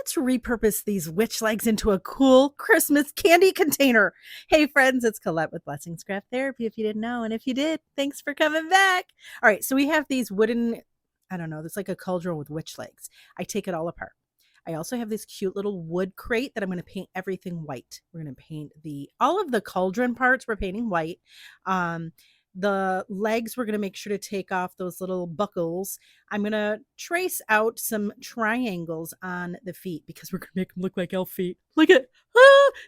let's repurpose these witch legs into a cool Christmas candy container. Hey friends, it's Colette with Blessings Craft Therapy if you didn't know. And if you did, thanks for coming back. All right, so we have these wooden, I don't know, it's like a cauldron with witch legs. I take it all apart. I also have this cute little wood crate that I'm going to paint everything white. We're going to paint all of the cauldron parts, we're painting white. The legs, we're going to make sure to take off those little buckles. I'm going to trace out some triangles on the feet because we're going to make them look like elf feet. Look at,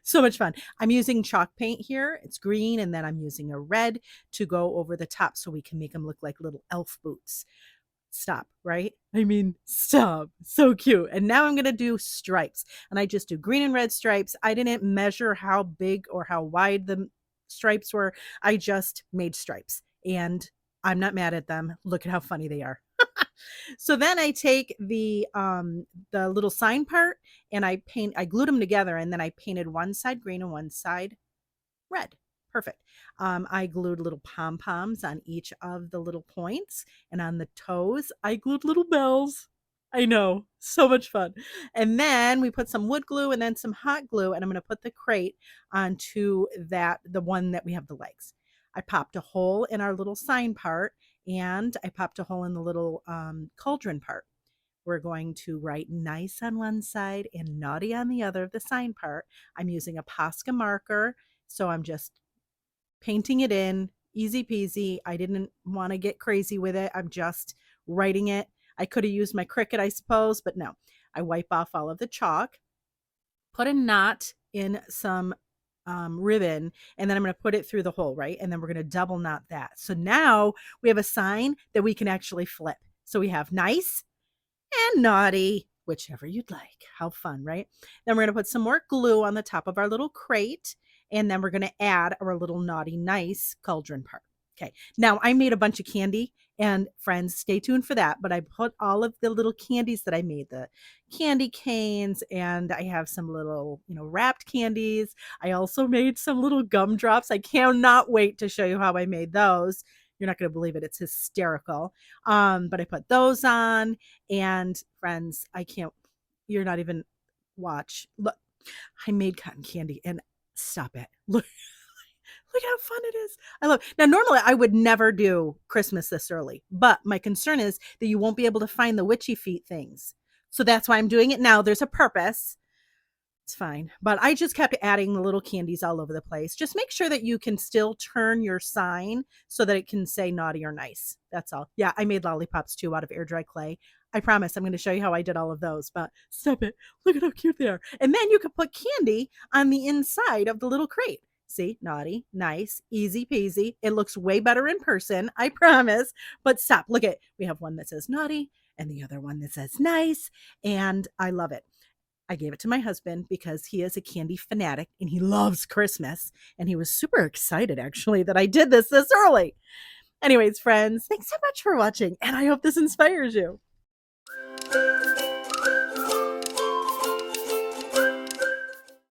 so much fun. I'm using chalk paint here. It's green, and then I'm using a red to go over the top so we can make them look like little elf boots. Stop, right? I mean, stop. So cute. And now I'm going to do stripes, and I just do green and red stripes. I didn't measure how big or how wide the stripes were. I just made stripes, and I'm not mad at them. Look at how funny they are. So then I take the little sign part and I glued them together, and then I painted one side green and one side red. Perfect. I glued little pom-poms on each of the little points, and on the toes, I glued little bells. I know, so much fun. And then we put some wood glue and then some hot glue, and I'm going to put the crate onto the one that we have the legs. I popped a hole in our little sign part, and I popped a hole in the little cauldron part. We're going to write nice on one side and naughty on the other of the sign part. I'm using a Posca marker, so I'm just painting it in, easy peasy. I didn't want to get crazy with it. I'm just writing it. I could have used my Cricut, I suppose, but no. I wipe off all of the chalk, put a knot in some ribbon, and then I'm going to put it through the hole, right? And then we're going to double knot that. So now we have a sign that we can actually flip. So we have nice and naughty, whichever you'd like. How fun, right? Then we're going to put some more glue on the top of our little crate, and then we're going to add our little naughty nice cauldron part. Okay, now I made a bunch of candy, and friends, stay tuned for that, but I put all of the little candies that I made, the candy canes, and I have some little, wrapped candies. I also made some little gumdrops. I cannot wait to show you how I made those. You're not going to believe it. It's hysterical. But I put those on, and friends, you're not even watch. Look, I made cotton candy, and stop it. Look how fun it is. I love it. Now, normally I would never do Christmas this early, but my concern is that you won't be able to find the witchy feet things. So that's why I'm doing it now. There's a purpose. It's fine. But I just kept adding the little candies all over the place. Just make sure that you can still turn your sign so that it can say naughty or nice. That's all. Yeah, I made lollipops too out of air dry clay. I promise I'm going to show you how I did all of those, but stop it. Look at how cute they are. And then you can put candy on the inside of the little crate. See, naughty, nice, easy peasy. It looks way better in person, I promise. But stop, look at, we have one that says naughty and the other one that says nice, and I love it. I gave it to my husband because he is a candy fanatic and he loves Christmas. And he was super excited, actually, that I did this early. Anyways, friends, thanks so much for watching, and I hope this inspires you.